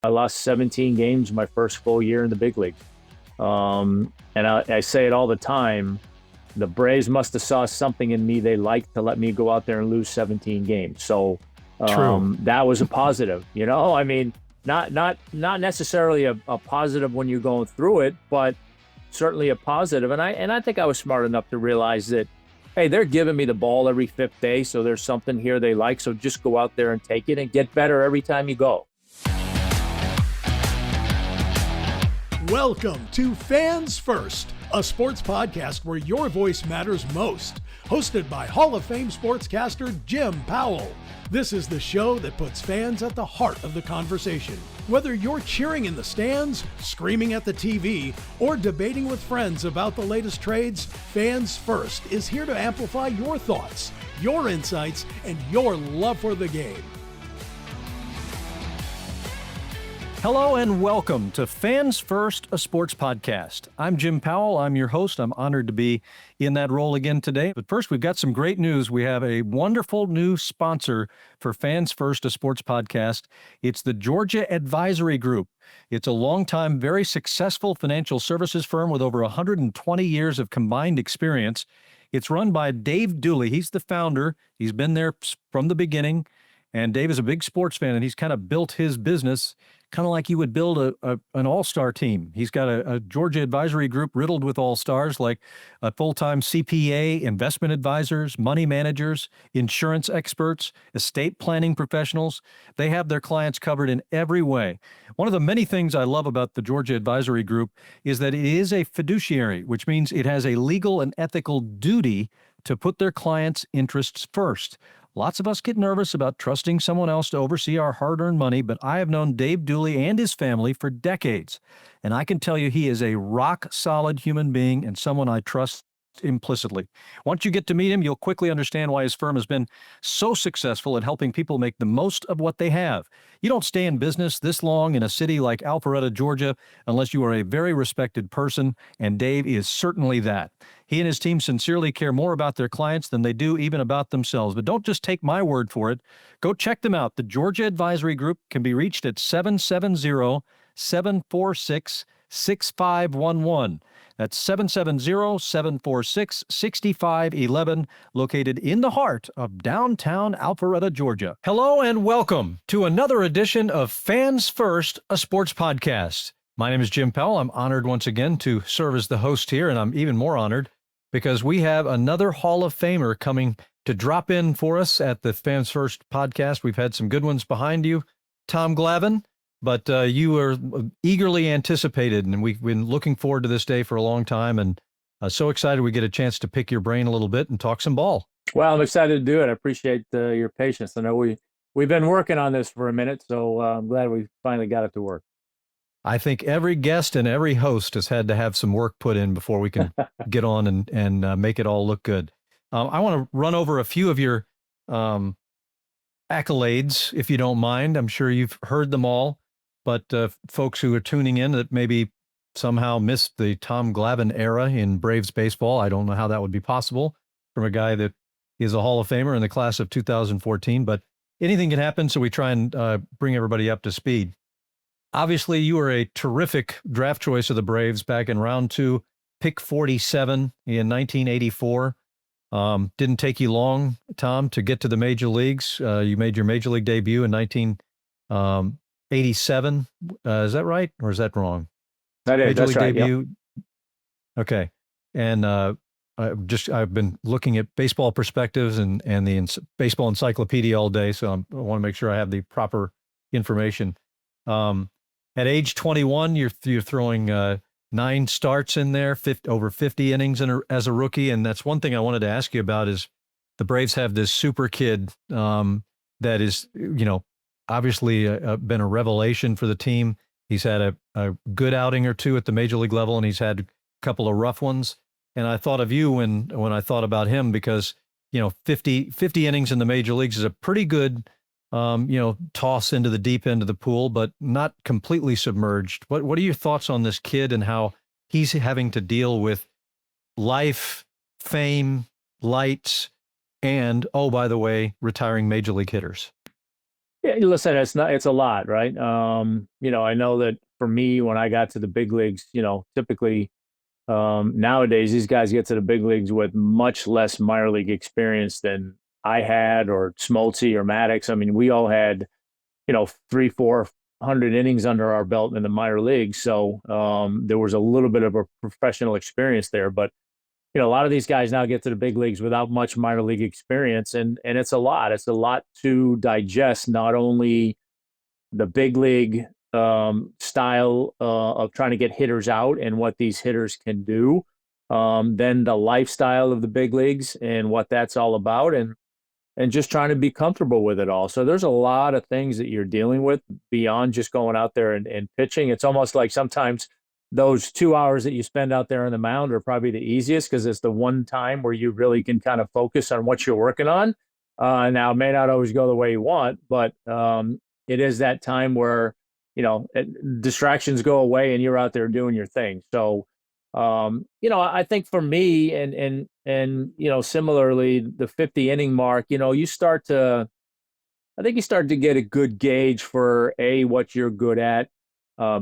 I lost 17 games my first full year in the big league. And I say it all the time. The Braves must have saw something in me they liked to let me go out there and lose 17 games. So True. that was a positive. I mean, not necessarily a positive when you're going through it, but certainly a positive. And I think I was smart enough to realize that, hey, they're giving me the ball every fifth day, so there's something here they like. So just go out there and take it and get better every time you go. Welcome to Fans First, a sports podcast where your voice matters most. Hosted by Hall of Fame sportscaster Jim Powell. This is the show that puts fans at the heart of the conversation. Whether you're cheering in the stands, screaming at the TV, or debating with friends about the latest trades, Fans First is here to amplify your thoughts, your insights, and your love for the game. Hello and welcome to Fans First, a sports podcast. I'm Jim Powell. I'm your host. I'm honored to be in that role again today. But first, we've got some great news. We have a wonderful new sponsor for Fans First, a sports podcast. It's the Georgia Advisory Group. It's a longtime, very successful financial services firm with over 120 years of combined experience. It's run by Dave Dooley. He's the founder. He's been there from the beginning. And Dave is a big sports fan, and he's kind of built his business kind of like you would build an all-star team. He's got a Georgia advisory group riddled with all-stars like a full-time CPA, investment advisors, money managers, insurance experts, estate planning professionals. They have their clients covered in every way. One of the many things I love about the Georgia Advisory Group is that it is a fiduciary, which means it has a legal and ethical duty to put their clients' interests first. Lots of us get nervous about trusting someone else to oversee our hard-earned money, but I have known Dave Dooley and his family for decades, and I can tell you he is a rock-solid human being and someone I trust implicitly. Once you get to meet him, you'll quickly understand why his firm has been so successful at helping people make the most of what they have. You don't stay in business this long in a city like Alpharetta, Georgia, unless you are a very respected person, and Dave is certainly that. He and his team sincerely care more about their clients than they do even about themselves. But don't just take my word for it. Go check them out. The Georgia Advisory Group can be reached at 770-746-6511. That's 770-746-6511, located in the heart of downtown Alpharetta, Georgia. Hello and welcome to another edition of Fans First, a sports podcast. My name is Jim Powell. I'm honored once again to serve as the host here, and I'm even more honored because we have another Hall of Famer coming to drop in for us at the Fans First podcast. We've had some good ones behind you, Tom Glavine. But you are eagerly anticipated, and we've been looking forward to this day for a long time, and so excited we get a chance to pick your brain a little bit and talk some ball. Well, I'm excited to do it. I appreciate your patience. I know we've been working on this for a minute, so I'm glad we finally got it to work. I think every guest and every host has had to have some work put in before we can get on and make it all look good. I want to run over a few of your accolades, if you don't mind. I'm sure you've heard them all. But folks who are tuning in that maybe somehow missed the Tom Glavine era in Braves baseball, I don't know how that would be possible from a guy that is a Hall of Famer in the class of 2014. But anything can happen, so we try and bring everybody up to speed. Obviously, you were a terrific draft choice of the Braves back in round 2, pick 47 in 1984. Didn't take you long, Tom, to get to the major leagues. You made your major league debut in 1987. Is that right? Or is that wrong? That is, Major that's league right. debut. Yep. Okay. And I've been looking at baseball perspectives and the baseball encyclopedia all day. So I want to make sure I have the proper information. At age 21, you're throwing 9 starts in there, over 50 innings as a rookie. And that's one thing I wanted to ask you about is the Braves have this super kid that is, obviously been a revelation for the team. He's had a good outing or two at the major league level, and he's had a couple of rough ones. And I thought of you when I thought about him because, 50 innings in the major leagues is a pretty good, toss into the deep end of the pool, but not completely submerged. What are your thoughts on this kid and how he's having to deal with life, fame, lights, and, oh, by the way, retiring major league hitters? Yeah, listen, it's a lot, right? I know that for me, when I got to the big leagues, typically nowadays these guys get to the big leagues with much less minor league experience than I had, or Smoltz or Maddox. I mean, we all had, three, 400 innings under our belt in the minor leagues. So there was a little bit of a professional experience there. But, a lot of these guys now get to the big leagues without much minor league experience. And it's a lot. It's a lot to digest, not only the big league style of trying to get hitters out and what these hitters can do, then the lifestyle of the big leagues and what that's all about. And just trying to be comfortable with it all. So there's a lot of things that you're dealing with beyond just going out there and pitching. It's almost like sometimes those 2 hours that you spend out there on the mound are probably the easiest because it's the one time where you really can kind of focus on what you're working on. Now, it may not always go the way you want, but it is that time where, distractions go away and you're out there doing your thing. So, I think for me and similarly, the 50 inning mark, I think you start to get a good gauge for A, what you're good at,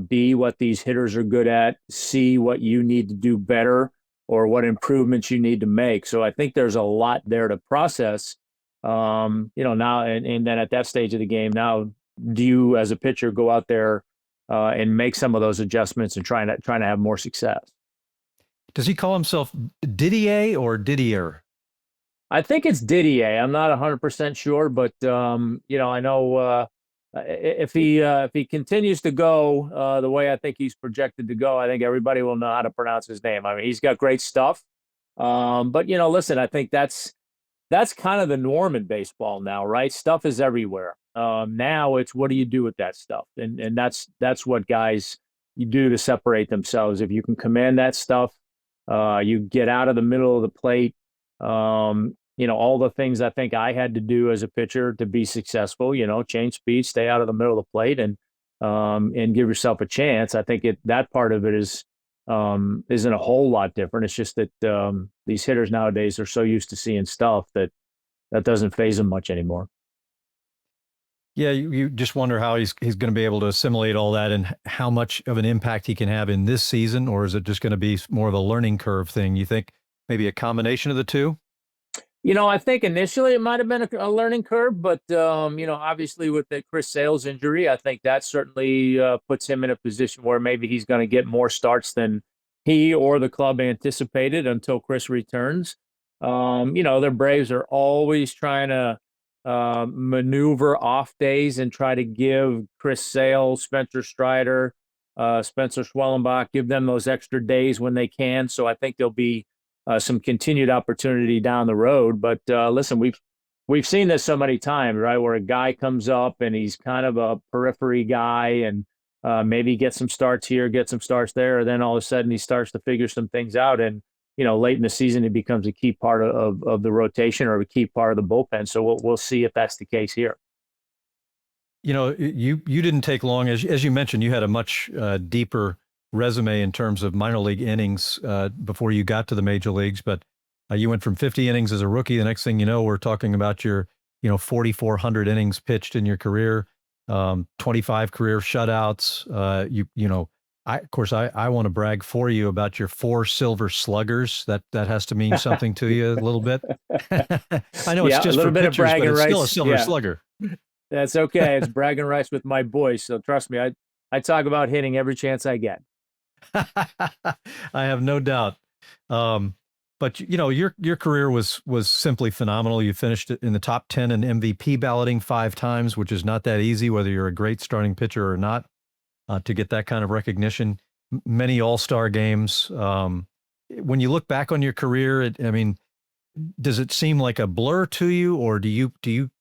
B, what these hitters are good at, C, what you need to do better or what improvements you need to make. So I think there's a lot there to process. Now and then at that stage of the game, now do you as a pitcher go out there and make some of those adjustments and trying to have more success? Does he call himself Didier or Didier? I think it's Didier. I'm not 100% sure, but I know if he continues to go the way I think he's projected to go, I think everybody will know how to pronounce his name. I mean, he's got great stuff. But listen, I think that's kind of the norm in baseball now, right? Stuff is everywhere. Now it's what do you do with that stuff, and that's what guys you do to separate themselves. If you can command that stuff, you get out of the middle of the plate. All the things I think I had to do as a pitcher to be successful, change speed, stay out of the middle of the plate and give yourself a chance. I think that part of it isn't a whole lot different. It's just that these hitters nowadays are so used to seeing stuff that doesn't phase them much anymore. Yeah, you just wonder how he's going to be able to assimilate all that and how much of an impact he can have in this season, or is it just going to be more of a learning curve thing? You think maybe a combination of the two? I think initially it might have been a learning curve, but obviously with the Chris Sale's injury, I think that certainly puts him in a position where maybe he's going to get more starts than he or the club anticipated until Chris returns. The Braves are always trying to maneuver off days and try to give Chris Sale, Spencer Strider, Spencer Schwellenbach, give them those extra days when they can. So I think there'll be some continued opportunity down the road. But listen, we've seen this so many times, right? Where a guy comes up and he's kind of a periphery guy and maybe get some starts here, get some starts there, and then all of a sudden he starts to figure some things out. And late in the season, it becomes a key part of the rotation or a key part of the bullpen. So we'll see if that's the case here. You didn't take long, as you mentioned, you had a much deeper resume in terms of minor league innings before you got to the major leagues. But you went from 50 innings as a rookie. The next thing you know, we're talking about your 4,400 innings pitched in your career, 25 career shutouts. I want to brag for you about your 4 silver sluggers. That has to mean something to you a little bit. I know it's just for pitchers, but it's still a silver slugger. That's okay. It's bragging rights with my boys. So trust me, I talk about hitting every chance I get. I have no doubt. But your career was simply phenomenal. You finished in the top 10 in MVP balloting 5 times, which is not that easy, whether you're a great starting pitcher or not, to get that kind of recognition. Many all-star games. When you look back on your career, does it seem like a blur to you, or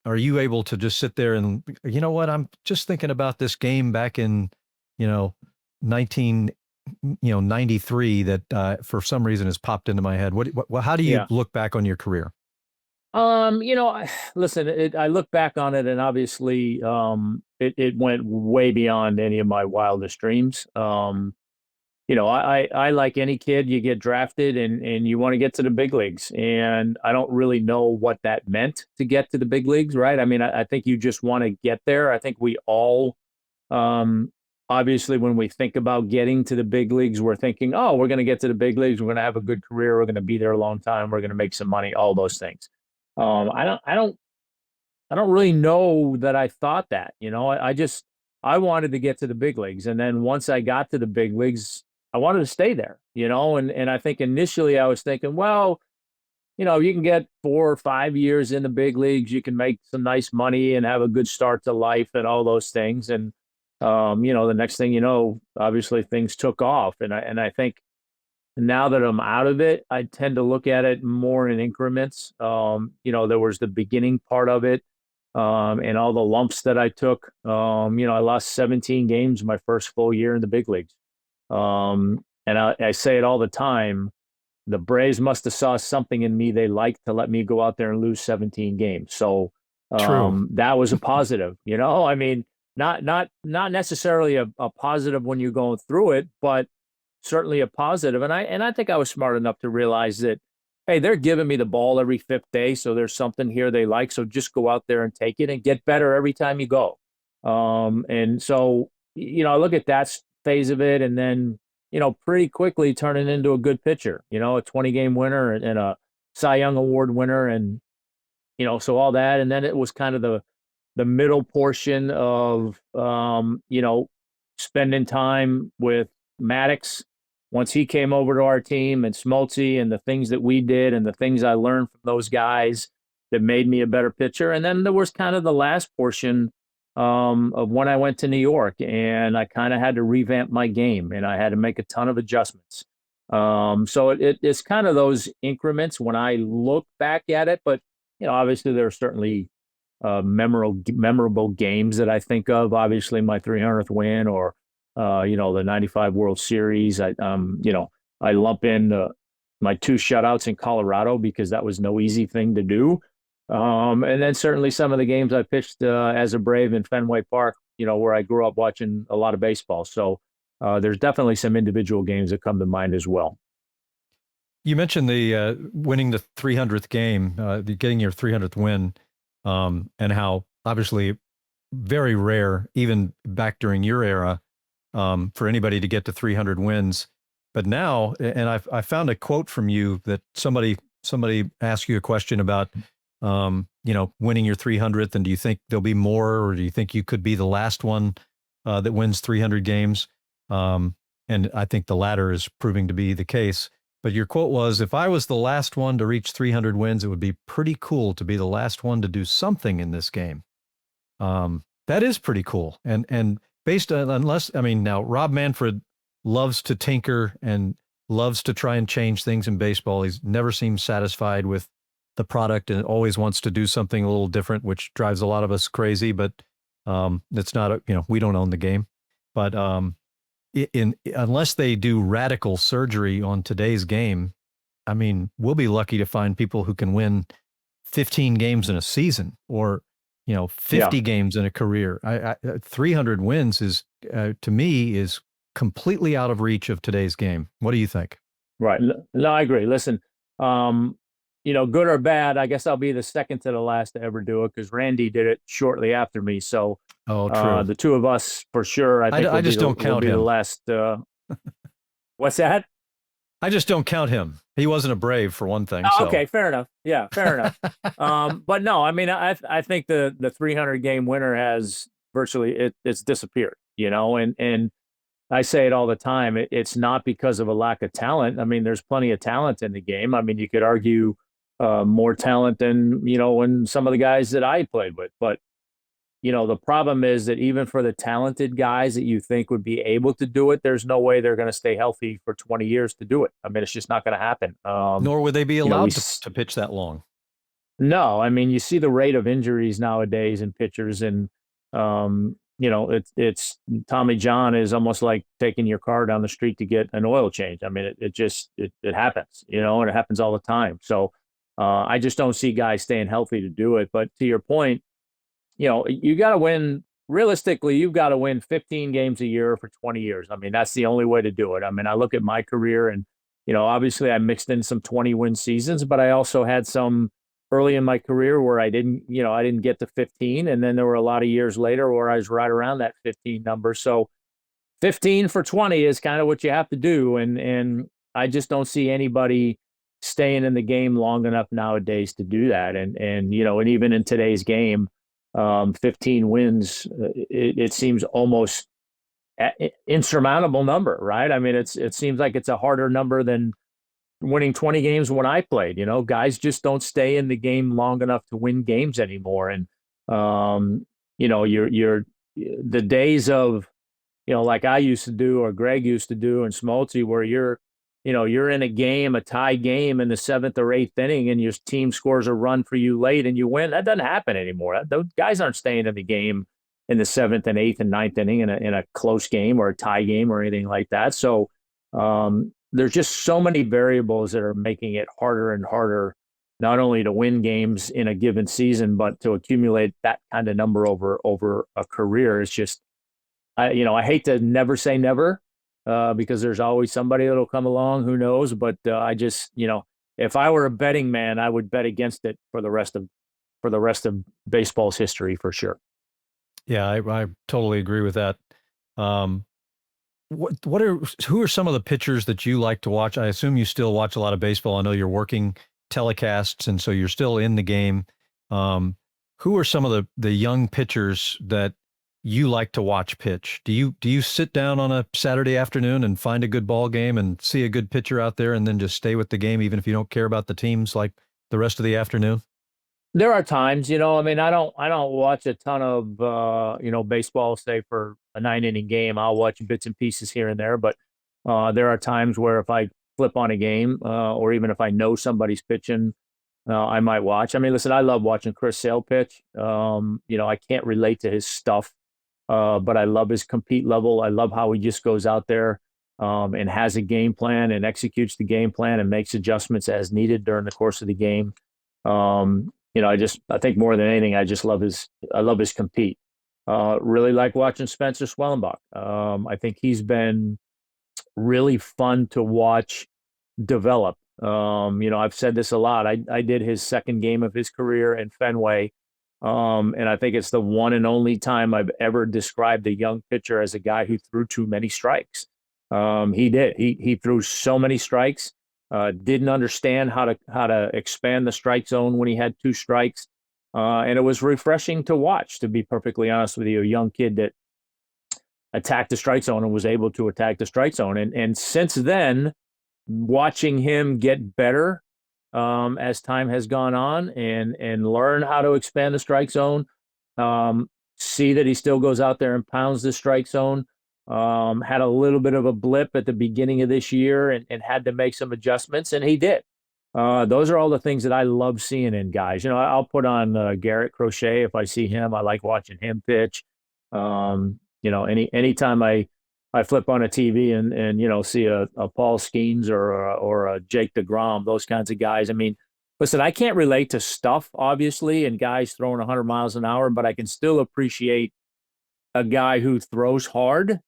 are you able to just sit there and, you know what, I'm just thinking about this game back in 1993 that for some reason has popped into my head. How do you look back on your career? Listen, I look back on it and obviously it went way beyond any of my wildest dreams. I like any kid, you get drafted and you want to get to the big leagues. And I don't really know what that meant to get to the big leagues, right? I mean, I think you just want to get there. I think we all, um, obviously, when we think about getting to the big leagues, we're thinking, oh, we're going to get to the big leagues. We're going to have a good career. We're going to be there a long time. We're going to make some money, all those things. I don't really know that I thought that, I wanted to get to the big leagues. And then once I got to the big leagues, I wanted to stay there, and I think initially I was thinking, well, you can get 4 or 5 years in the big leagues, you can make some nice money and have a good start to life and all those things. And, the next thing you know, obviously things took off. And I think now that I'm out of it, I tend to look at it more in increments. There was the beginning part of it, and all the lumps that I took. I lost 17 games my first full year in the big leagues. And I say it all the time. The Braves must have saw something in me they liked to let me go out there and lose 17 games. So True. that was a positive. I mean, not necessarily a positive when you're going through it, but certainly a positive. And I think I was smart enough to realize that, hey, they're giving me the ball every fifth day, so there's something here they like. So just go out there and take it and get better every time you go. And so I look at that phase of it, and then pretty quickly turning into a good pitcher. A 20-game winner and a Cy Young Award winner, and so all that. And then it was kind of the middle portion of spending time with Maddox once he came over to our team, and Smoltz, and the things that we did and the things I learned from those guys that made me a better pitcher. And then there was kind of the last portion of when I went to New York, and I kind of had to revamp my game, and I had to make a ton of adjustments. So it's kind of those increments when I look back at it. But obviously there are certainly memorable games that I think of. Obviously, my 300th win, or the '95 World Series. I lump in my 2 shutouts in Colorado because that was no easy thing to do. And then certainly some of the games I pitched as a Brave in Fenway Park, where I grew up watching a lot of baseball. So there's definitely some individual games that come to mind as well. You mentioned the winning the 300th game, getting your 300th win, and how obviously very rare, even back during your era, for anybody to get to 300 wins. But now, and I found a quote from you that somebody asked you a question about, winning your 300th, and do you think there'll be more, or do you think you could be the last one that wins 300 games? And I think the latter is proving to be the case. But your quote was, "If I was the last one to reach 300 wins, it would be pretty cool to be the last one to do something in this game." That is pretty cool. And based on, now Rob Manfred loves to tinker and loves to try and change things in baseball. He's never seemed satisfied with the product and always wants to do something a little different, which drives a lot of us crazy. But it's not, we don't own the game. But unless they do radical surgery on today's game, I mean, we'll be lucky to find people who can win 15 games in a season, or 50 games in a career. 300 wins is, to me, is completely out of reach of today's game. What do you think? Right. No, I agree. Listen, good or bad, I guess I'll be the second to the last to ever do it, because Randy did it shortly after me. So true. The two of us for sure. I just don't count him. The last. What's that? I just don't count him. He wasn't a Brave, for one thing. Oh, so. okay, fair enough. Yeah, fair enough. But no, I mean, I think the 300 game winner has virtually it's disappeared. And I say it all the time. It's not because of a lack of talent. I mean, there's plenty of talent in the game. I mean, you could argue more talent than in some of the guys that I played with. But the problem is that even for the talented guys that you think would be able to do it, there's no way they're going to stay healthy for 20 years to do it. I mean, it's just not going to happen. Nor would they be allowed to pitch that long. No, I mean, you see the rate of injuries nowadays in pitchers, and it's Tommy John is almost like taking your car down the street to get an oil change. I mean, it happens, and it happens all the time. So I just don't see guys staying healthy to do it. But to your point, you got to win realistically, you've got to win 15 games a year for 20 years. I mean, that's the only way to do it. I mean, I look at my career and, obviously I mixed in some 20-win seasons, but I also had some early in my career where I didn't get to 15. And then there were a lot of years later where I was right around that 15 number. So 15 for 20 is kind of what you have to do. And I just don't see anybody staying in the game long enough nowadays to do that. And even in today's game, 15 wins, it seems almost insurmountable number, right? I mean, it seems like it's a harder number than winning 20 games when I played. Guys just don't stay in the game long enough to win games anymore. And you're the days of like I used to do or Greg used to do and Smoltz, where you're in a game, a tie game in the 7th or 8th inning, and your team scores a run for you late and you win. That doesn't happen anymore. Those guys aren't staying in the game in the 7th and 8th and 9th inning in a close game or a tie game or anything like that. So there's just so many variables that are making it harder and harder, not only to win games in a given season, but to accumulate that kind of number over a career. It's just, I hate to never say never, because there's always somebody that'll come along, who knows, but I just, if I were a betting man, I would bet against it for the rest of baseball's history for sure. Yeah, I totally agree with that. Who are some of the pitchers that you like to watch? I assume you still watch a lot of baseball. I know you're working telecasts, and so you're still in the game. Who are some of the young pitchers that you like to watch pitch? Do you sit down on a Saturday afternoon and find a good ball game and see a good pitcher out there and then just stay with the game, even if you don't care about the teams, like the rest of the afternoon? There are times, I mean, I don't watch a ton of, baseball, say for a 9-inning game. I'll watch bits and pieces here and there, but there are times where if I flip on a game, or even if I know somebody's pitching, I might watch. I mean, listen, I love watching Chris Sale pitch. I can't relate to his stuff, but I love his compete level. I love how he just goes out there and has a game plan and executes the game plan and makes adjustments as needed during the course of the game. I think more than anything, I love his compete. Really like watching Spencer Swellenbach. I think he's been really fun to watch develop. I've said this a lot. I did his second game of his career in Fenway. And I think it's the one and only time I've ever described a young pitcher as a guy who threw too many strikes. He did. He threw so many strikes. Didn't understand how to expand the strike zone when he had 2 strikes. And it was refreshing to watch, to be perfectly honest with you, a young kid that attacked the strike zone and was able to attack the strike zone. And since then, watching him get better as time has gone on and learn how to expand the strike zone, see that he still goes out there and pounds the strike zone. Had a little bit of a blip at the beginning of this year and had to make some adjustments, and he did. Those are all the things that I love seeing in guys. I'll put on Garrett Crochet if I see him. I like watching him pitch. Anytime I flip on a TV and see a Paul Skeens or a Jake DeGrom, those kinds of guys. I mean, listen, I can't relate to stuff, obviously, and guys throwing 100 miles an hour, but I can still appreciate a guy who throws hard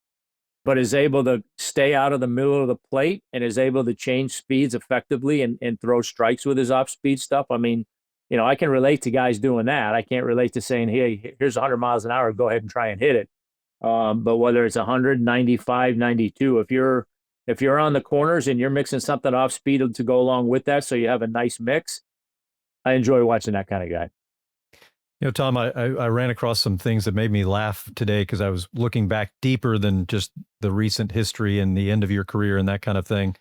but is able to stay out of the middle of the plate and is able to change speeds effectively and throw strikes with his off-speed stuff. I mean, I can relate to guys doing that. I can't relate to saying, hey, here's 100 miles an hour, go ahead and try and hit it. But whether it's 100, 95, 92, if you're on the corners and you're mixing something off speed to go along with that, so you have a nice mix, I enjoy watching that kind of guy. Tom, I ran across some things that made me laugh today because I was looking back deeper than just the recent history and the end of your career and that kind of thing.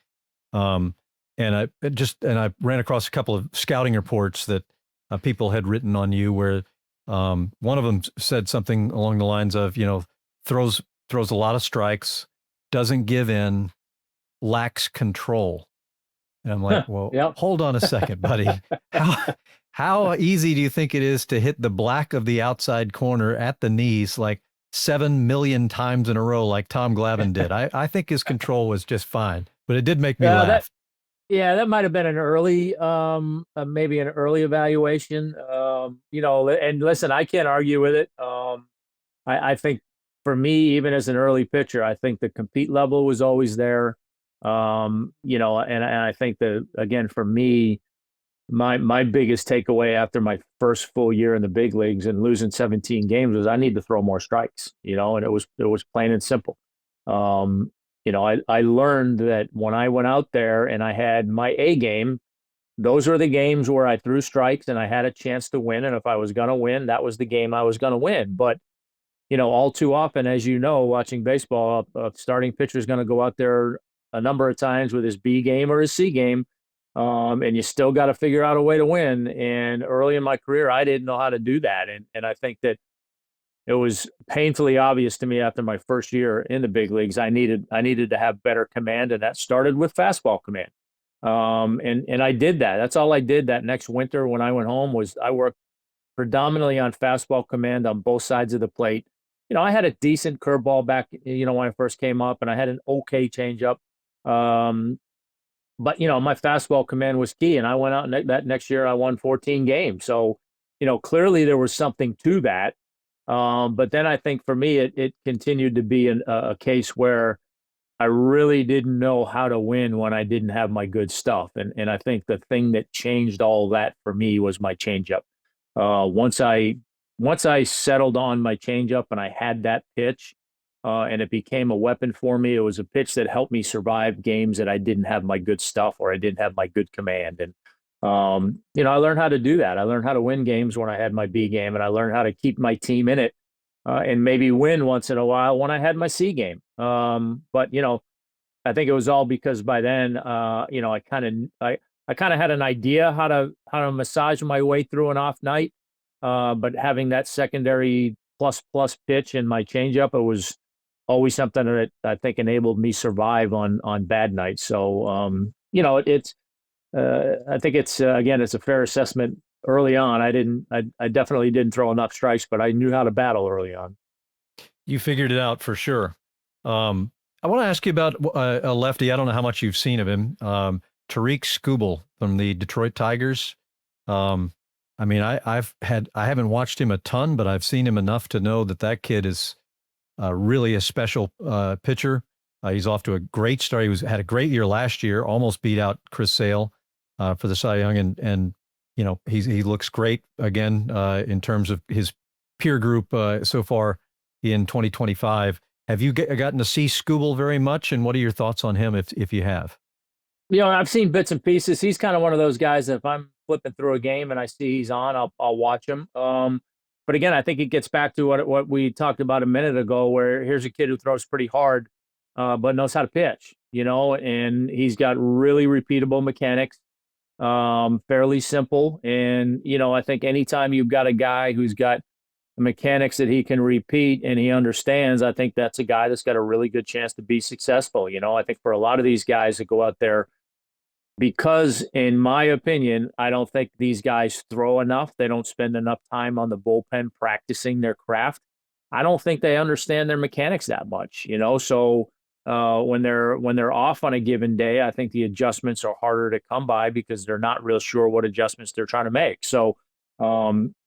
And I ran across a couple of scouting reports that people had written on you where one of them said something along the lines of, throws a lot of strikes, doesn't give in, lacks control. And I'm like, well, Yep. Hold on a second, buddy. How easy do you think it is to hit the black of the outside corner at the knees like 7 million times in a row like Tom Glavine did? I think his control was just fine, but it did make me laugh. That might have been an early, maybe an early evaluation. And listen, I can't argue with it. I think for me, even as an early pitcher, I think the compete level was always there. And I think that again for me, my biggest takeaway after my first full year in the big leagues and losing 17 games was I need to throw more strikes, and it was plain and simple. I learned that when I went out there and I had my A game, those were the games where I threw strikes and I had a chance to win. And if I was going to win, that was the game I was going to win. But all too often, as you know, watching baseball, a starting pitcher is going to go out there a number of times with his B game or his C game, and you still got to figure out a way to win. And early in my career, I didn't know how to do that, and I think that it was painfully obvious to me after my first year in the big leagues. I needed to have better command, and that started with fastball command. And I did that. That's all I did that next winter when I went home was I worked predominantly on fastball command on both sides of the plate. I had a decent curveball back, when I first came up, and I had an okay changeup. But my fastball command was key, and I went out that next year. I won 14 games, so clearly there was something to that. But then I think for me, it continued to be a case where I really didn't know how to win when I didn't have my good stuff, and I think the thing that changed all that for me was my changeup. Once I settled on my changeup and I had that pitch, and it became a weapon for me. It was a pitch that helped me survive games that I didn't have my good stuff or I didn't have my good command. And I learned how to do that. I learned how to win games when I had my B game, and I learned how to keep my team in it, and maybe win once in a while when I had my C game. But I think it was all because by then, I kind of had an idea how to massage my way through an off night. But having that secondary plus pitch in my changeup, it was always something that I think enabled me survive on bad nights. So I think it's again it's a fair assessment. Early on, I definitely didn't throw enough strikes, but I knew how to battle early on. You figured it out for sure. I want to ask you about a lefty. I don't know how much you've seen of him. Tariq Skubal from the Detroit Tigers. I mean, I haven't watched him a ton, but I've seen him enough to know that kid is really a special pitcher. He's off to a great start. Had a great year last year, almost beat out Chris Sale for the Cy Young, and he looks great again in terms of his peer group so far in 2025. Have you gotten to see Skubal very much, and what are your thoughts on him if you have? I've seen bits and pieces. He's kind of one of those guys that if I'm flipping through a game and I see he's on, I'll watch him. But again, I think it gets back to what we talked about a minute ago, where here's a kid who throws pretty hard, but knows how to pitch, and he's got really repeatable mechanics, fairly simple. And, I think anytime you've got a guy who's got mechanics that he can repeat and he understands, I think that's a guy that's got a really good chance to be successful. I think for a lot of these guys that go out there, because in my opinion, I don't think these guys throw enough. They don't spend enough time on the bullpen practicing their craft. I don't think they understand their mechanics that much, So when they're off on a given day, I think the adjustments are harder to come by because they're not real sure what adjustments they're trying to make. So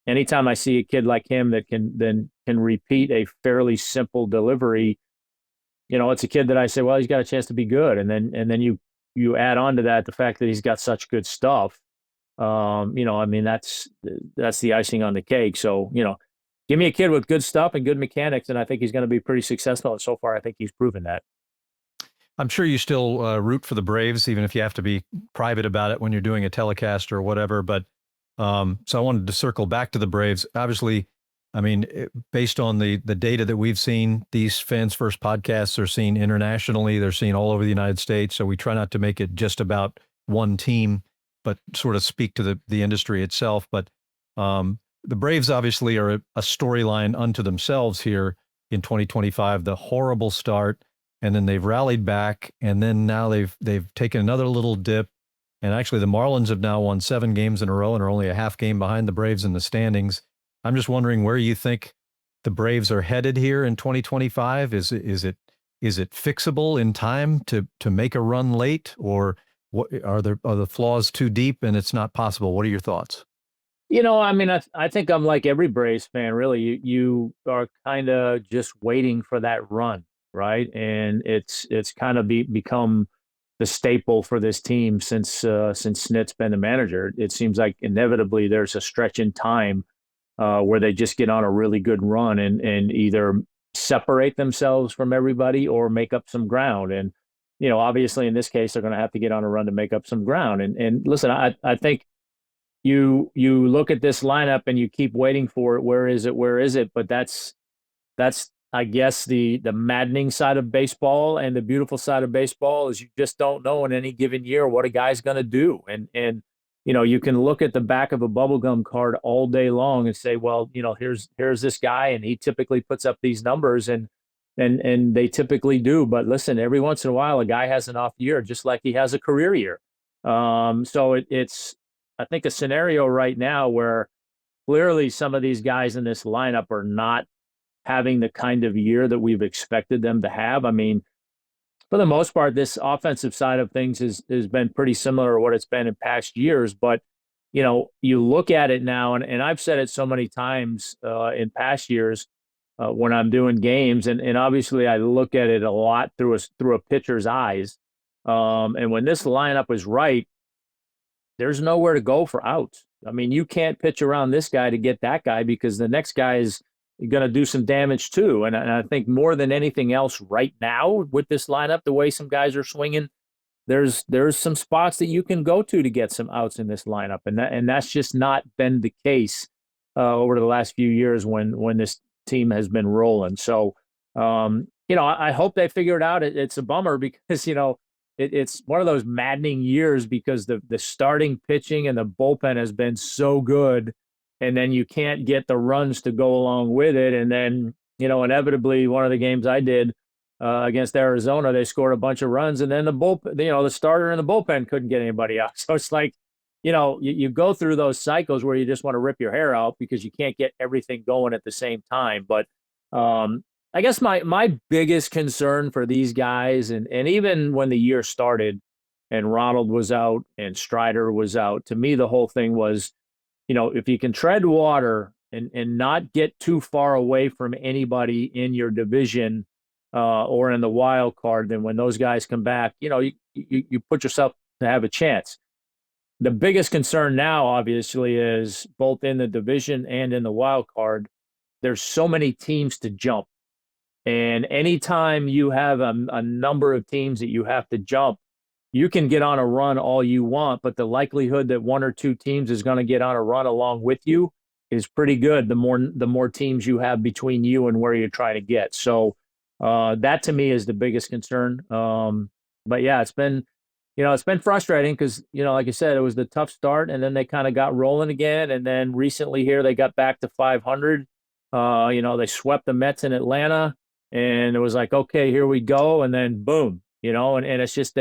anytime I see a kid like him that can repeat a fairly simple delivery, it's a kid that I say, well, he's got a chance to be good. And then you add on to that the fact that he's got such good stuff. I mean, that's the icing on the cake. So, give me a kid with good stuff and good mechanics, and I think he's going to be pretty successful. And so far, I think he's proven that. I'm sure you still root for the Braves, even if you have to be private about it when you're doing a telecast or whatever. But so I wanted to circle back to the Braves. Obviously, I mean, based on the data that we've seen, these Fans First podcasts are seen internationally. They're seen all over the United States. So we try not to make it just about one team, but sort of speak to the industry itself. But the Braves obviously are a storyline unto themselves here in 2025. The horrible start, and then they've rallied back, and then now they've taken another little dip. And actually, the Marlins have now won 7 games in a row and are only a half game behind the Braves in the standings. I'm just wondering where you think the Braves are headed here in 2025. Is it fixable in time to make a run late, or what are the flaws too deep and it's not possible? What are your thoughts? I mean, I think I'm like every Braves fan, really. You are kind of just waiting for that run, right? And it's kind of become the staple for this team since Snit's been the manager. It seems like inevitably there's a stretch in time where they just get on a really good run and either separate themselves from everybody or make up some ground. And obviously in this case, they're going to have to get on a run to make up some ground. And listen, I think you look at this lineup and you keep waiting for it. Where is it? Where is it? But that's I guess the maddening side of baseball, and the beautiful side of baseball is you just don't know in any given year what a guy's going to do. And you can look at the back of a bubblegum card all day long and say, well, here's this guy and he typically puts up these numbers, and they typically do. But listen, every once in a while a guy has an off year just like he has a career year. So it's I think a scenario right now where clearly some of these guys in this lineup are not having the kind of year that we've expected them to have. I mean, for the most part, this offensive side of things has been pretty similar to what it's been in past years. But, you look at it now, and I've said it so many times in past years when I'm doing games, and obviously I look at it a lot through a pitcher's eyes. And when this lineup is right, there's nowhere to go for outs. I mean, you can't pitch around this guy to get that guy because the next guy is going to do some damage too. And I think more than anything else right now with this lineup, the way some guys are swinging, there's some spots that you can go to get some outs in this lineup, and that's just not been the case over the last few years when this team has been rolling. So, I hope they figure it out. It's a bummer because it's one of those maddening years because the starting pitching and the bullpen has been so good, and then you can't get the runs to go along with it. And then, inevitably, one of the games I did against Arizona, they scored a bunch of runs, and then the starter and the bullpen couldn't get anybody out. So it's like, you go through those cycles where you just want to rip your hair out because you can't get everything going at the same time. But I guess my biggest concern for these guys, and even when the year started and Ronald was out and Strider was out, to me, the whole thing was, if you can tread water and not get too far away from anybody in your division or in the wild card, then when those guys come back, you put yourself to have a chance. The biggest concern now, obviously, is both in the division and in the wild card, there's so many teams to jump. And anytime you have a number of teams that you have to jump, you can get on a run all you want, but the likelihood that one or two teams is going to get on a run along with you is pretty good. The more teams you have between you and where you're trying to get. So that to me is the biggest concern. But yeah, it's been frustrating because, like I said, it was the tough start and then they kind of got rolling again. And then recently here, they got back to 500. They swept the Mets in Atlanta and it was like, okay, here we go. And then boom, and it's just,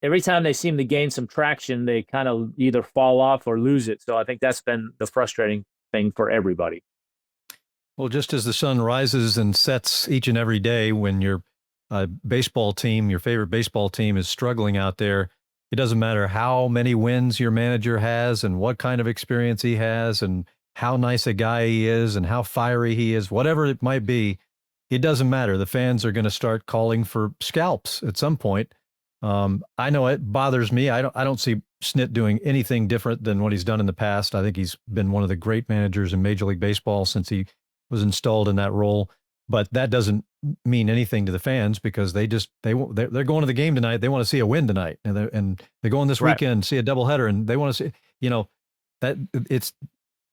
every time they seem to gain some traction, they kind of either fall off or lose it. So I think that's been the frustrating thing for everybody. Well, just as the sun rises and sets each and every day, when your baseball team, your favorite baseball team, is struggling out there, it doesn't matter how many wins your manager has and what kind of experience he has and how nice a guy he is and how fiery he is, whatever it might be, it doesn't matter. The fans are going to start calling for scalps at some point. I know it bothers me. I don't see Snit doing anything different than what he's done in the past. I think he's been one of the great managers in Major League Baseball since he was installed in that role. But that doesn't mean anything to the fans because they're going to the game tonight. They want to see a win tonight, and they're going this weekend see a doubleheader, and they want to see that it's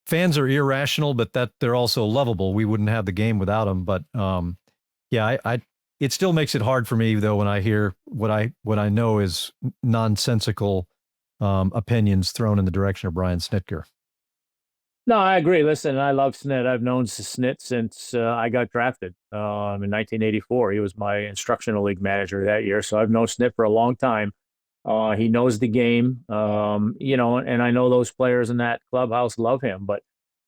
fans are irrational, but that they're also lovable. We wouldn't have the game without them. But it still makes it hard for me though when I hear what I know is nonsensical opinions thrown in the direction of Brian Snitker. No, I agree. Listen, I love Snit. I've known Snit since I got drafted in 1984. He was my instructional league manager that year, so I've known Snit for a long time. He knows the game, and I know those players in that clubhouse love him. But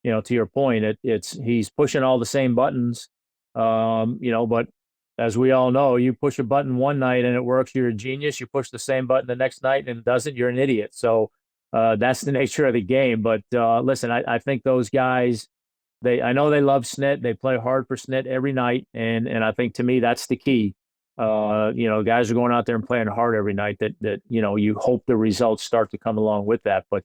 to your point, he's pushing all the same buttons, but as we all know, you push a button one night and it works, you're a genius. You push the same button the next night and it doesn't, you're an idiot. So that's the nature of the game. But listen, I think those guys, I know they love Snit. They play hard for Snit every night, and I think to me that's the key. Guys are going out there and playing hard every night. That you hope the results start to come along with that. But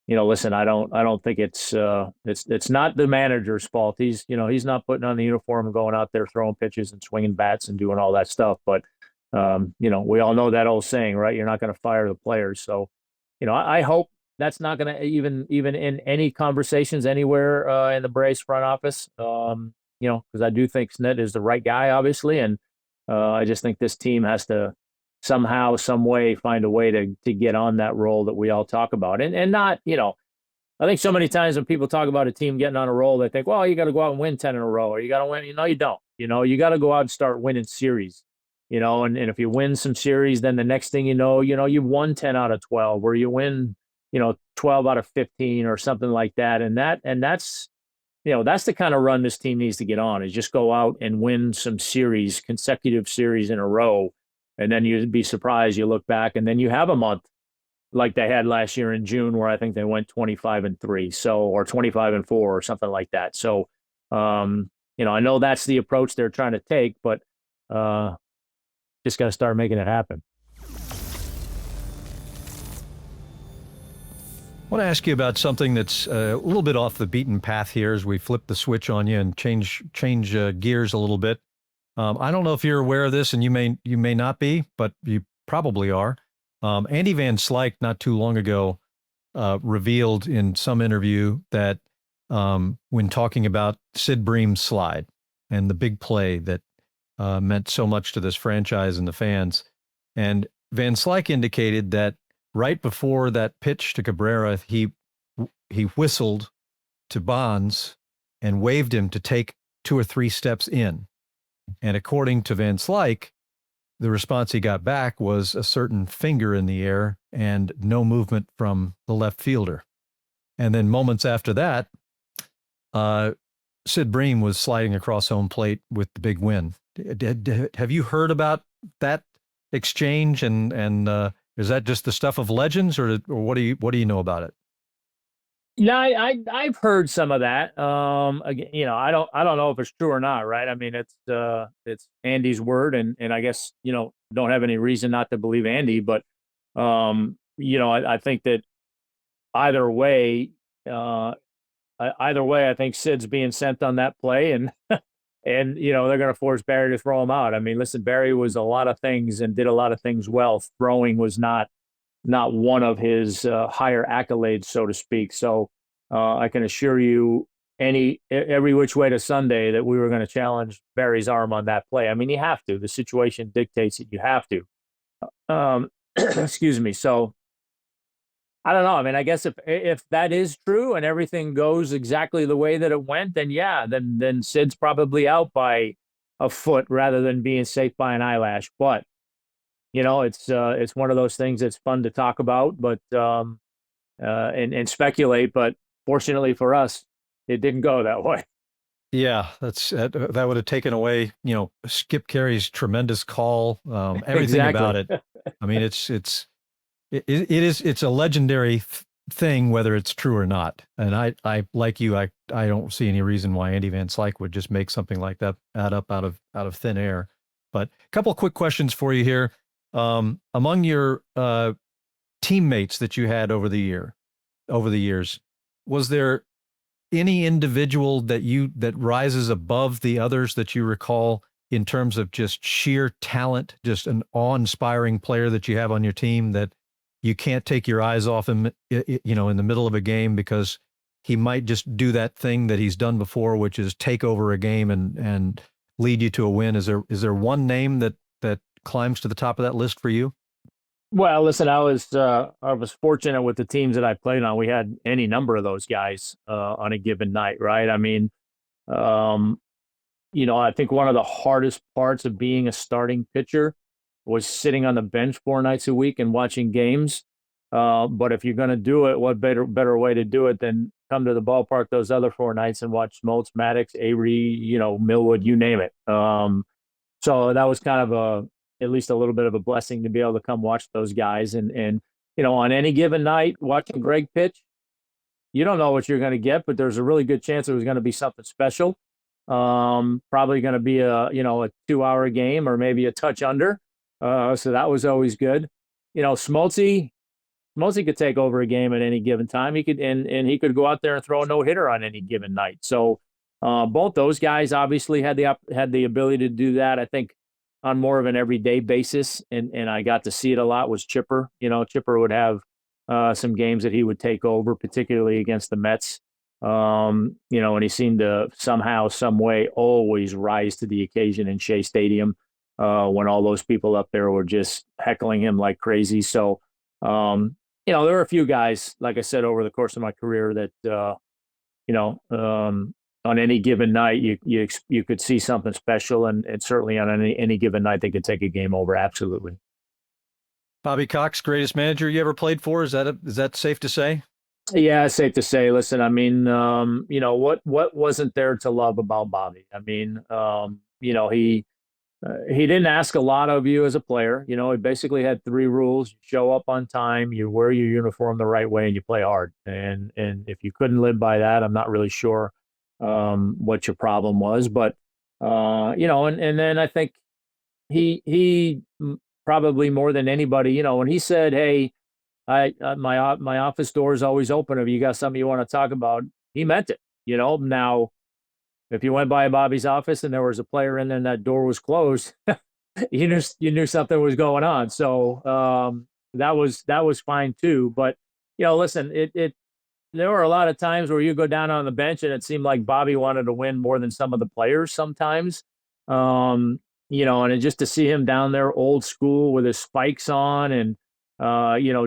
listen, I don't think it's not the manager's fault. He's not putting on the uniform and going out there throwing pitches and swinging bats and doing all that stuff. But we all know that old saying, right? You're not going to fire the players. So, I hope that's not going to even in any conversations anywhere in the Braves front office. Because I do think Snit is the right guy, obviously, and I just think this team has to somehow, some way, find a way to get on that roll that we all talk about, and not, I think so many times when people talk about a team getting on a roll, they think, well, you got to go out and win 10 in a row, or you got to win. You don't. You got to go out and start winning series. And if you win some series, then the next thing you've won 10 out of 12, or you win, 12 out of 15 or something like that. And that's the kind of run this team needs to get on, is just go out and win some series, consecutive series in a row. And then you'd be surprised. You look back and then you have a month like they had last year in June, where I think they went 25-3, or 25-4 or something like that. So, I know that's the approach they're trying to take, but just got to start making it happen. I want to ask you about something that's a little bit off the beaten path here as we flip the switch on you and change gears a little bit. I don't know if you're aware of this, and you may not be, but you probably are. Andy Van Slyke not too long ago revealed in some interview that when talking about Sid Bream's slide and the big play that meant so much to this franchise and the fans, and Van Slyke indicated that right before that pitch to Cabrera, he whistled to Bonds and waved him to take 2 or 3 steps in. And according to Van Slyke, the response he got back was a certain finger in the air and no movement from the left fielder. And then moments after that, Sid Bream was sliding across home plate with the big win. Have you heard about that exchange? And is that just the stuff of legends, or what do you know about it? Yeah, I've heard some of that. Again, I don't know if it's true or not, right? I mean, it's Andy's word, and I guess don't have any reason not to believe Andy, but I think that either way, I think Sid's being sent on that play, and and they're going to force Barry to throw him out. I mean, listen, Barry was a lot of things and did a lot of things well. Throwing was not one of his higher accolades, so to speak. So I can assure you, every which way to Sunday, that we were going to challenge Barry's arm on that play. I mean, you have to. The situation dictates it. You have to. Excuse me. So I don't know. I mean, I guess if that is true and everything goes exactly the way that it went, then yeah, then Sid's probably out by a foot rather than being safe by an eyelash. But it's one of those things that's fun to talk about, but and speculate. But fortunately for us, it didn't go that way. Yeah, that would have taken away, Skip Carey's tremendous call, everything Exactly. about it. I mean, it's a legendary thing, whether it's true or not. And I like you, I don't see any reason why Andy Van Slyke would just make something like that up out of thin air. But a couple of quick questions for you here. Among your teammates that you had over the years, was there any individual that rises above the others that you recall in terms of just sheer talent, just an awe-inspiring player that you have on your team that you can't take your eyes off him, in the middle of a game, because he might just do that thing that he's done before, which is take over a game and lead you to a win? Is there one name that climbs to the top of that list for you? Well, listen, I was fortunate with the teams that I played on. We had any number of those guys on a given night, right? I mean, I think one of the hardest parts of being a starting pitcher was sitting on the bench 4 nights a week and watching games. But if you're going to do it, what better way to do it than come to the ballpark those other 4 nights and watch Smoltz, Maddox, Avery, Millwood, you name it. So that was kind of at least a little bit of a blessing to be able to come watch those guys. And on any given night, watching Greg pitch, you don't know what you're going to get, but there's a really good chance it was going to be something special. Probably going to be a 2-hour game or maybe a touch under. So that was always good. Smoltz could take over a game at any given time. He could and he could go out there and throw a no hitter on any given night. So both those guys obviously had the ability to do that. I think on more of an everyday basis, and I got to see it a lot was Chipper. Chipper would have some games that he would take over, particularly against the Mets. And he seemed to somehow, some way, always rise to the occasion in Shea Stadium when all those people up there were just heckling him like crazy. So, there were a few guys, like I said, over the course of my career that, on any given night, you could see something special, and certainly on any given night, they could take a game over. Absolutely. Bobby Cox, greatest manager you ever played for? Is that safe to say? Yeah, it's safe to say. Listen, I mean, what wasn't there to love about Bobby? I mean, he didn't ask a lot of you as a player. He basically had 3 rules: you show up on time, you wear your uniform the right way, and you play hard. And if you couldn't live by that, I'm not really sure what your problem was. But and then I think he probably more than anybody, when he said, "Hey, my office door is always open. If you got something you want to talk about," he meant it. Now if you went by Bobby's office and there was a player in there and that door was closed, you knew something was going on. So that was fine too. But listen, there were a lot of times where you go down on the bench and it seemed like Bobby wanted to win more than some of the players sometimes. And just to see him down there, old school, with his spikes on and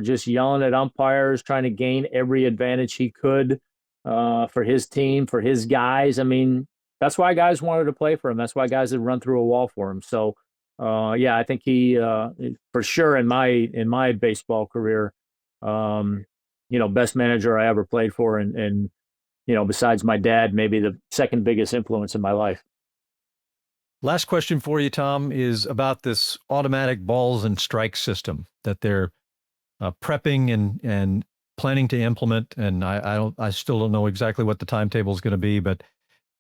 just yelling at umpires, trying to gain every advantage he could for his team, for his guys. I mean, that's why guys wanted to play for him. That's why guys had run through a wall for him. So, I think he, for sure, in my baseball career, best manager I ever played for, and besides my dad, maybe the second biggest influence in my life. Last question for you, Tom, is about this automatic balls and strikes system that they're prepping and planning to implement. And I still don't know exactly what the timetable is going to be, but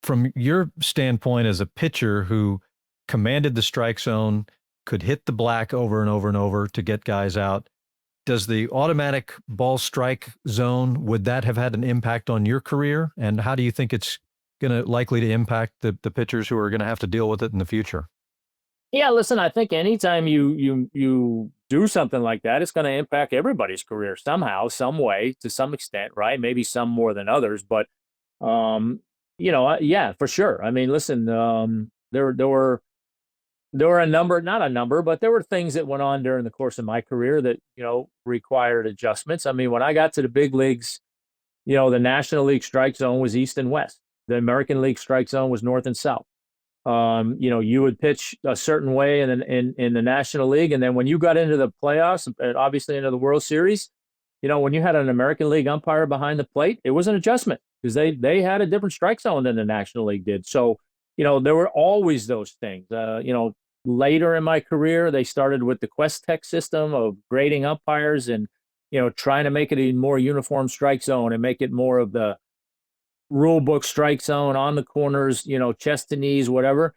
from your standpoint as a pitcher who commanded the strike zone, could hit the black over and over and over to get guys out, does the automatic ball strike zone, would that have had an impact on your career? And how do you think it's likely to impact the pitchers who are going to have to deal with it in the future? Yeah, listen, I think anytime you do something like that, it's going to impact everybody's career somehow, some way, to some extent, right? Maybe some more than others, but yeah, for sure. I mean, listen, there were not a number, but there were things that went on during the course of my career that required adjustments. I mean, when I got to the big leagues, the National League strike zone was east and west. The American League strike zone was north and south. You would pitch a certain way in the National League, and then when you got into the playoffs, and obviously into the World Series, when you had an American League umpire behind the plate, it was an adjustment because they had a different strike zone than the National League did. So, there were always those things. Later in my career, they started with the Quest Tech system of grading umpires and, trying to make it a more uniform strike zone and make it more of the rule book strike zone on the corners, chest to knees, whatever.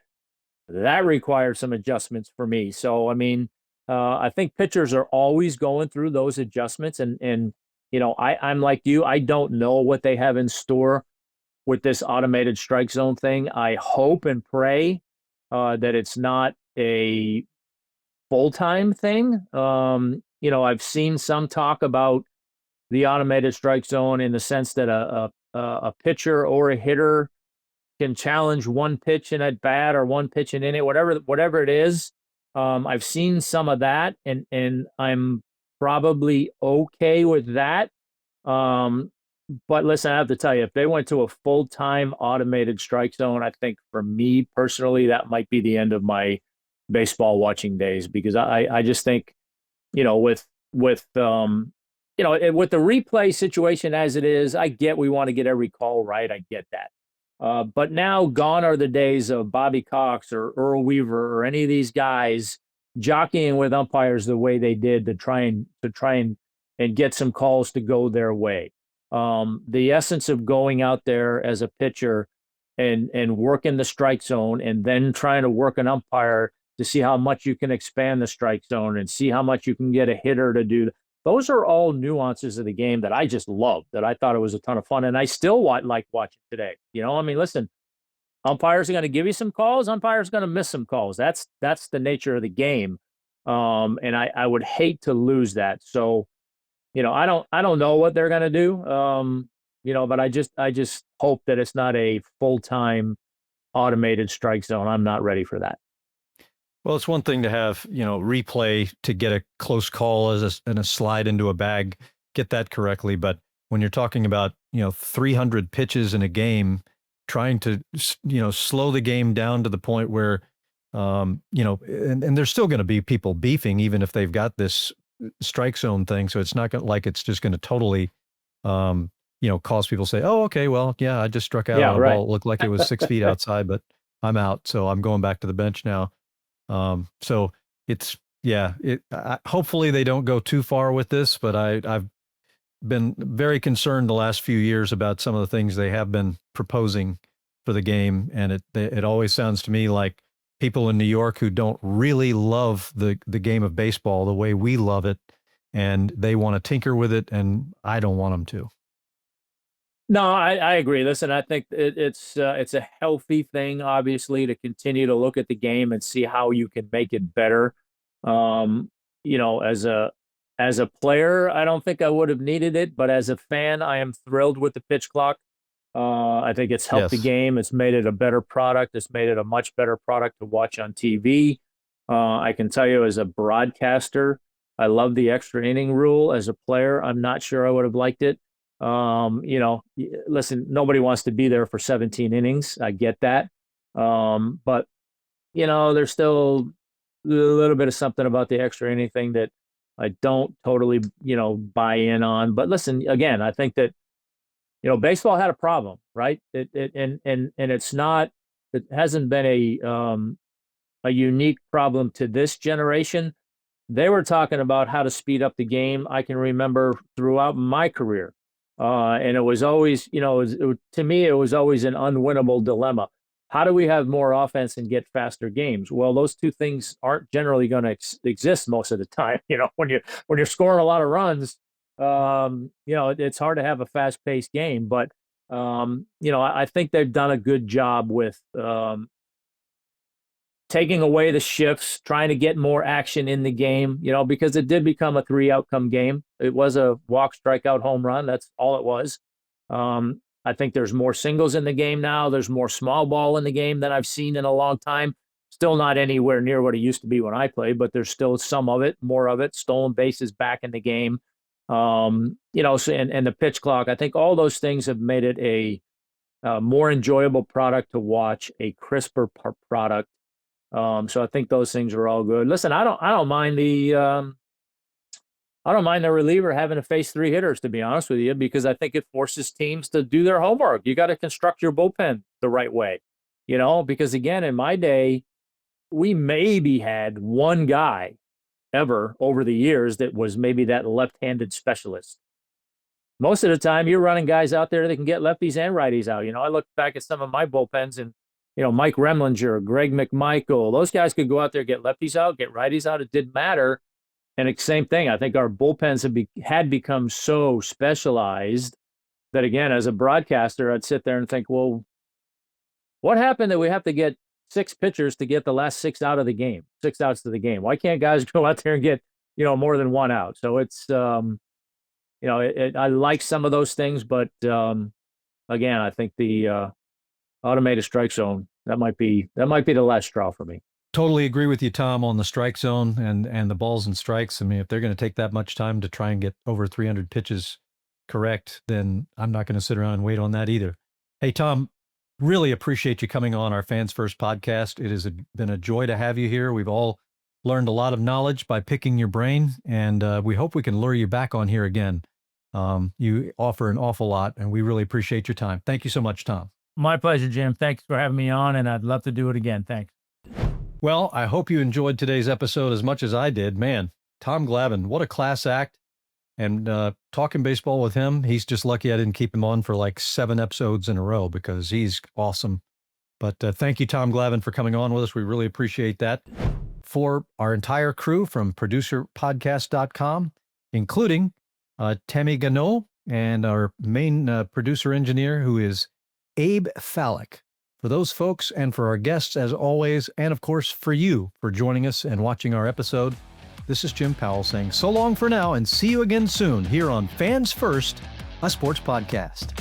That required some adjustments for me. So, I mean, I think pitchers are always going through those adjustments. And I'm like you. I don't know what they have in store with this automated strike zone thing. I hope and pray that it's not a full-time thing. I've seen some talk about the automated strike zone in the sense that a pitcher or a hitter can challenge one pitch in at bat or one pitch in inning, whatever it is. I've seen some of that, and I'm probably okay with that. But listen, I have to tell you, if they went to a full-time automated strike zone, I think for me personally, that might be the end of my baseball watching days, because I just think, with the replay situation as it is, I get we want to get every call right. I get that. But now gone are the days of Bobby Cox or Earl Weaver or any of these guys jockeying with umpires the way they did to try and and get some calls to go their way. The essence of going out there as a pitcher and working the strike zone and then trying to work an umpire to see how much you can expand the strike zone and see how much you can get a hitter to do. Those are all nuances of the game that I just love, that I thought it was a ton of fun. And I still like watching today. I mean, listen, umpires are going to give you some calls. Umpires are going to miss some calls. That's the nature of the game. And I would hate to lose that. So, I don't know what they're going to do. But I just hope that it's not a full-time automated strike zone. I'm not ready for that. Well, it's one thing to have, replay to get a close call and a slide into a bag, get that correctly. But when you're talking about, 300 pitches in a game, trying to, slow the game down to the point where, and there's still going to be people beefing, even if they've got this strike zone thing. So it's not like it's just going to totally, cause people to say, oh, okay, well, yeah, I just struck out on a ball. It looked like it was 6 feet outside, but I'm out. So I'm going back to the bench now. So it's, hopefully they don't go too far with this, but I've been very concerned the last few years about some of the things they have been proposing for the game. And it always sounds to me like people in New York who don't really love the game of baseball the way we love it, and they want to tinker with it, and I don't want them to. No, I agree. Listen, I think it's a healthy thing, obviously, to continue to look at the game and see how you can make it better. As a player, I don't think I would have needed it, but as a fan, I am thrilled with the pitch clock. I think it's helped the game. It's made it a better product. It's made it a much better product to watch on TV. I can tell you, as a broadcaster, I love the extra inning rule. As a player, I'm not sure I would have liked it. Listen, nobody wants to be there for 17 innings. I get that. But, there's still a little bit of something about the extra inning thing that I don't totally, buy in on. But listen, again, I think that, baseball had a problem, right? And it's not, it hasn't been a unique problem to this generation. They were talking about how to speed up the game. I can remember throughout my career. And it was always, to me, it was always an unwinnable dilemma. How do we have more offense and get faster games? Well, those two things aren't generally going to exist most of the time. When you're scoring a lot of runs, it's hard to have a fast-paced game. But I think they've done a good job with taking away the shifts, trying to get more action in the game, because it did become a 3-outcome game. It was a walk, strikeout, home run. That's all it was. I think there's more singles in the game now. There's more small ball in the game than I've seen in a long time. Still not anywhere near what it used to be when I played, but there's still some of it, more of it. Stolen bases back in the game. And the pitch clock. I think all those things have made it a more enjoyable product to watch, a crisper product. So I think those things are all good. Listen, I don't mind the reliever having to face 3 hitters, to be honest with you, because I think it forces teams to do their homework. You got to construct your bullpen the right way, because again, in my day, we maybe had one guy ever over the years that was maybe that left-handed specialist. Most of the time, you're running guys out there that can get lefties and righties out. I look back at some of my bullpens and, Mike Remlinger, Greg McMichael, those guys could go out there, get lefties out, get righties out. It didn't matter. And it's same thing. I think our bullpens had become so specialized that, again, as a broadcaster, I'd sit there and think, well, what happened that we have to get 6 pitchers to get the last 6 out of the game, 6 outs to the game? Why can't guys go out there and get, more than 1 out? So it's, I like some of those things, but again, I think the automated strike zone, that might be the last straw for me. Totally agree with you, Tom, on the strike zone and the balls and strikes. I mean, if they're going to take that much time to try and get over 300 pitches correct, then I'm not going to sit around and wait on that either. Hey, Tom, really appreciate you coming on our Fans First podcast. It has been a joy to have you here. We've all learned a lot of knowledge by picking your brain, and we hope we can lure you back on here again. You offer an awful lot, and we really appreciate your time. Thank you so much, Tom. My pleasure, Jim. Thanks for having me on, and I'd love to do it again. Thanks. Well, I hope you enjoyed today's episode as much as I did. Man, Tom Glavine, what a class act. And talking baseball with him, he's just lucky I didn't keep him on for like 7 episodes in a row because he's awesome. But thank you, Tom Glavine, for coming on with us. We really appreciate that. For our entire crew from producerpodcast.com, including Tammy Gano and our main producer engineer, who is Abe Fallick. For those folks and for our guests, as always, and of course for you for joining us and watching our episode, this is Jim Powell saying so long for now and see you again soon here on Fans First, a sports podcast.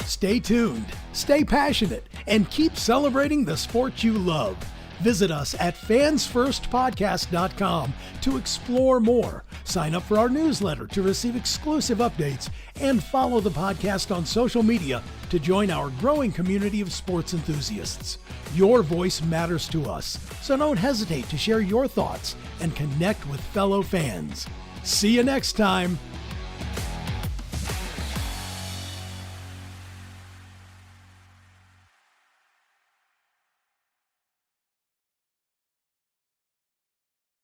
Stay tuned, stay passionate, and keep celebrating the sport you love. Visit us at fansfirstpodcast.com to explore more. Sign up for our newsletter to receive exclusive updates and follow the podcast on social media to join our growing community of sports enthusiasts. Your voice matters to us, so don't hesitate to share your thoughts and connect with fellow fans. See you next time